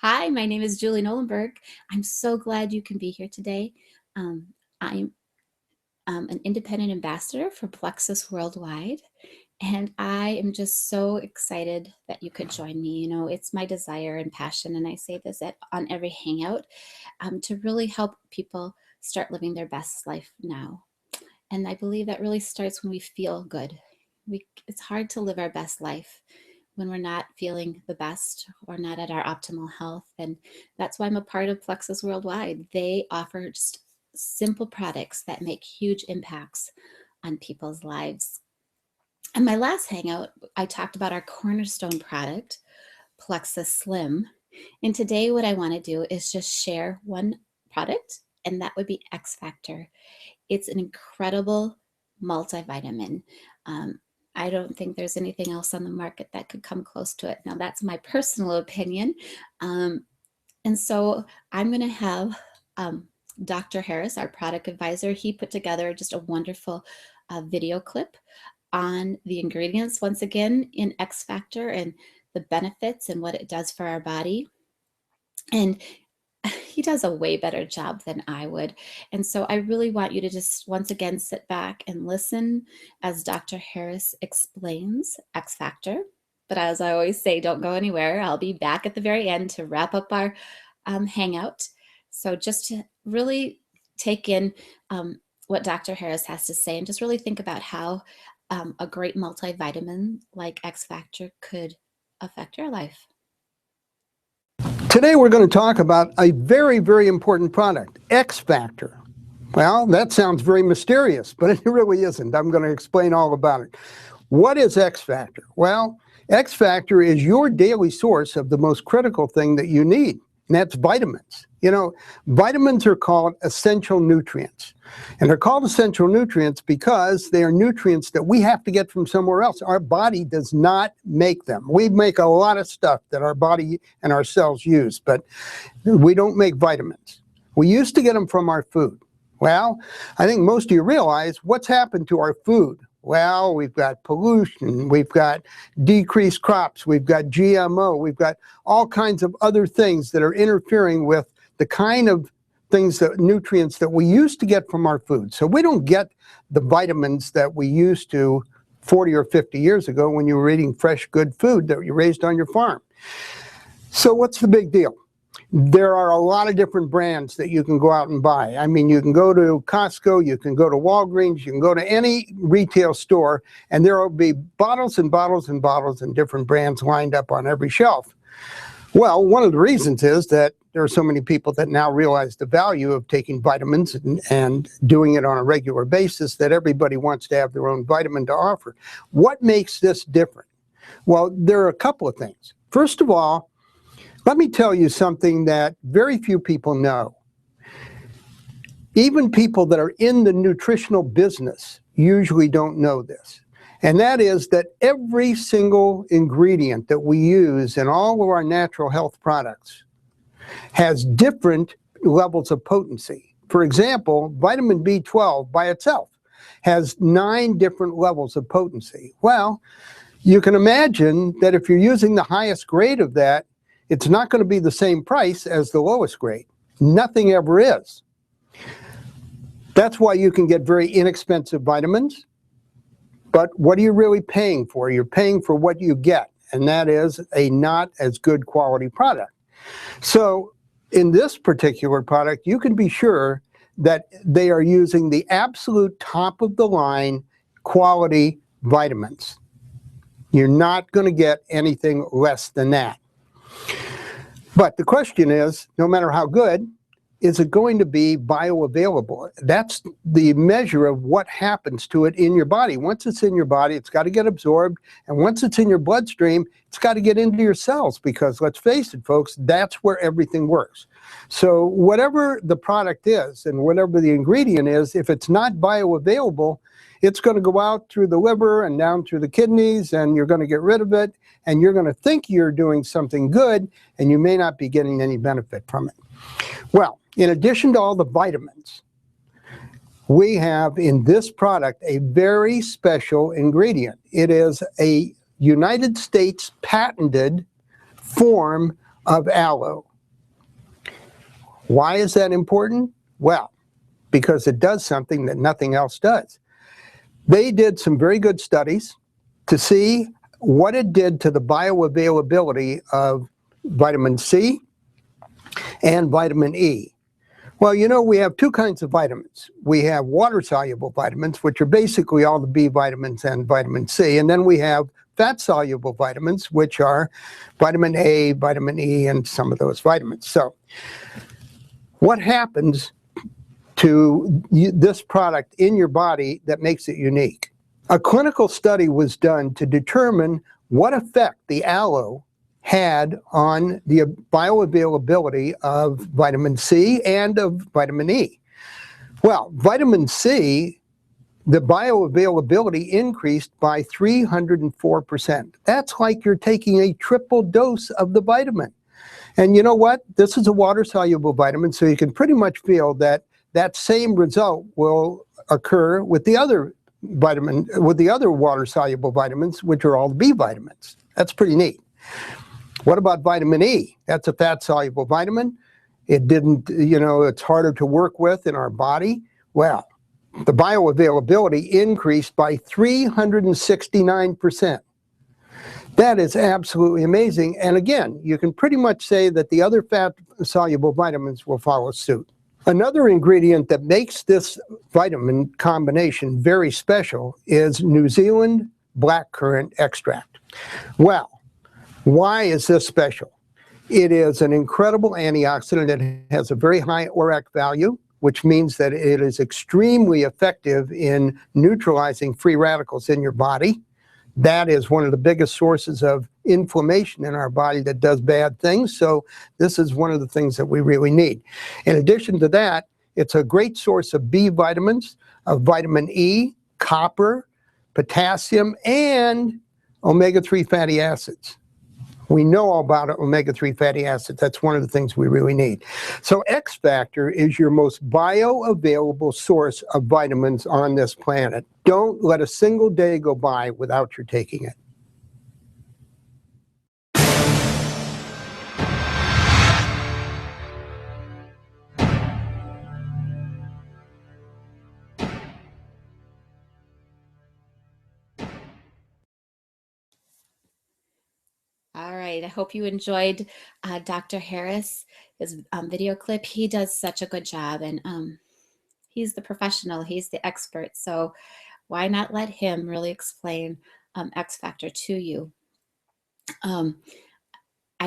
Hi, my name is Julie Nolenberg. I'm so glad you can be here today. I'm an independent ambassador for Plexus Worldwide, and I am just so excited that you could join me. You know, it's my desire and passion, and I say this on every hangout, to really help people start living their best life now. And I believe that really starts when we feel good. It's hard to live our best life when we're not feeling the best or not at our optimal health. And that's why I'm a part of Plexus Worldwide. They offer just simple products that make huge impacts on people's lives. And my last hangout, I talked about our cornerstone product, Plexus Slim. And today what I want to do is just share one product, and that would be XFactor. It's an incredible multivitamin. I don't think there's anything else on the market that could come close to it. Now, that's my personal opinion. And so I'm going to have Dr. Harris, our product advisor, he put together just a wonderful video clip on the ingredients, once again, in XFactor and the benefits and what it does for our body. And he does a way better job than I would. And so I really want you to just once again sit back and listen as Dr. Harris explains XFactor. But as I always say, don't go anywhere. I'll be back at the very end to wrap up our hangout. So just to really take in what Dr. Harris has to say and just really think about how a great multivitamin like XFactor could affect your life. Today we're going to talk about a very, very important product, XFactor. Well, that sounds very mysterious, but it really isn't. I'm going to explain all about it. What is XFactor? Well, XFactor is your daily source of the most critical thing that you need, and that's vitamins. You know, vitamins are called essential nutrients. And they're called essential nutrients because they are nutrients that we have to get from somewhere else. Our body does not make them. We make a lot of stuff that our body and our cells use, but we don't make vitamins. We used to get them from our food. Well, I think most of you realize what's happened to our food. Well, we've got pollution, we've got decreased crops, we've got GMO, we've got all kinds of other things that are interfering with the kind of things, that nutrients that we used to get from our food. So we don't get the vitamins that we used to 40 or 50 years ago when you were eating fresh, good food that you raised on your farm. So what's the big deal? There are a lot of different brands that you can go out and buy. I mean, you can go to Costco, you can go to Walgreens, you can go to any retail store, and there will be bottles and bottles and bottles and different brands lined up on every shelf. Well, one of the reasons is that there are so many people that now realize the value of taking vitamins and doing it on a regular basis that everybody wants to have their own vitamin to offer. What makes this different? Well, there are a couple of things. First of all, let me tell you something that very few people know. Even people that are in the nutritional business usually don't know this. And that is that every single ingredient that we use in all of our natural health products has different levels of potency. For example, vitamin B12 by itself has 9 different levels of potency. Well, you can imagine that if you're using the highest grade of that, it's not going to be the same price as the lowest grade. Nothing ever is. That's why you can get very inexpensive vitamins. But what are you really paying for? You're paying for what you get, and that is a not as good quality product. So in this particular product, you can be sure that they are using the absolute top of the line quality vitamins. You're not going to get anything less than that. But the question is, no matter how good, is it going to be bioavailable? That's the measure of what happens to it in your body. Once it's in your body, it's got to get absorbed. And once it's in your bloodstream, it's got to get into your cells because, let's face it, folks, that's where everything works. So whatever the product is and whatever the ingredient is, if it's not bioavailable, it's going to go out through the liver and down through the kidneys, and you're going to get rid of it, and you're going to think you're doing something good, and you may not be getting any benefit from it. Well, in addition to all the vitamins, we have in this product a very special ingredient. It is a United States patented form of aloe. Why is that important? Well, because it does something that nothing else does. They did some very good studies to see what it did to the bioavailability of vitamin C and vitamin E. Well, you know, we have two kinds of vitamins. We have water-soluble vitamins, which are basically all the B vitamins and vitamin C, and then we have fat-soluble vitamins, which are vitamin A, vitamin E, and some of those vitamins. So what happens to this product in your body that makes it unique? A clinical study was done to determine what effect the aloe had on the bioavailability of vitamin C and of vitamin E. Well, vitamin C, the bioavailability increased by 304%. That's like you're taking a triple dose of the vitamin. And you know what? This is a water-soluble vitamin, so you can pretty much feel that that same result will occur with the other water-soluble vitamins, which are all the B vitamins. That's pretty neat. What about vitamin E? That's a fat-soluble vitamin. It didn't, you know, it's harder to work with in our body. Well, the bioavailability increased by 369%. That is absolutely amazing. And again, you can pretty much say that the other fat-soluble vitamins will follow suit. Another ingredient that makes this vitamin combination very special is New Zealand blackcurrant extract. Well, why is this special? It is an incredible antioxidant. It has a very high ORAC value, which means that it is extremely effective in neutralizing free radicals in your body. That is one of the biggest sources of inflammation in our body that does bad things. So this is one of the things that we really need. In addition to that, it's a great source of B vitamins, of vitamin E, copper, potassium, and omega-3 fatty acids. We know all about omega-3 fatty acids. That's one of the things we really need. So XFactor is your most bioavailable source of vitamins on this planet. Don't let a single day go by without your taking it. All right, I hope you enjoyed Dr. Harris, his video clip. He does such a good job, and he's the professional, he's the expert. So why not let him really explain XFactor to you? I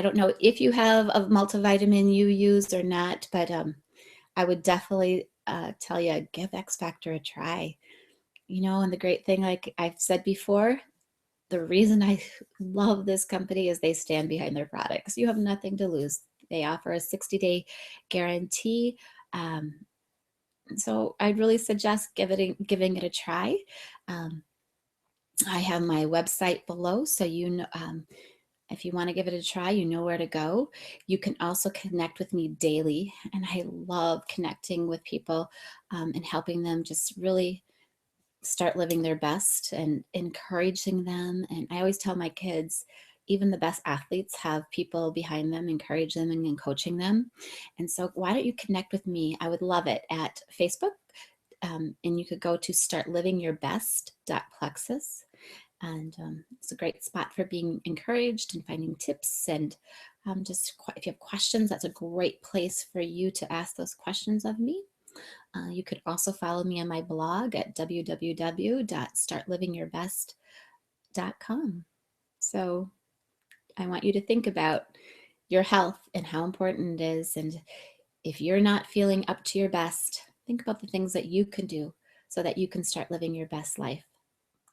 don't know if you have a multivitamin you use or not, but I would definitely tell you, give XFactor a try. You know, and the great thing, like I've said before, the reason I love this company is they stand behind their products. You have nothing to lose. They offer a 60-day guarantee. So I'd really suggest giving it a try. I have my website below, so you know, if you want to give it a try, you know where to go. You can also connect with me daily, and I love connecting with people and helping them just really start living their best and encouraging them. And I always tell my kids, even the best athletes have people behind them, encourage them and coaching them. And so why don't you connect with me? I would love it at Facebook. And you could go to startlivingyourbest.plexus. And it's a great spot for being encouraged and finding tips. And just if you have questions, that's a great place for you to ask those questions of me. You could also follow me on my blog at www.startlivingyourbest.com. So I want you to think about your health and how important it is. And if you're not feeling up to your best, think about the things that you can do so that you can start living your best life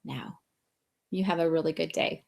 now. You have a really good day.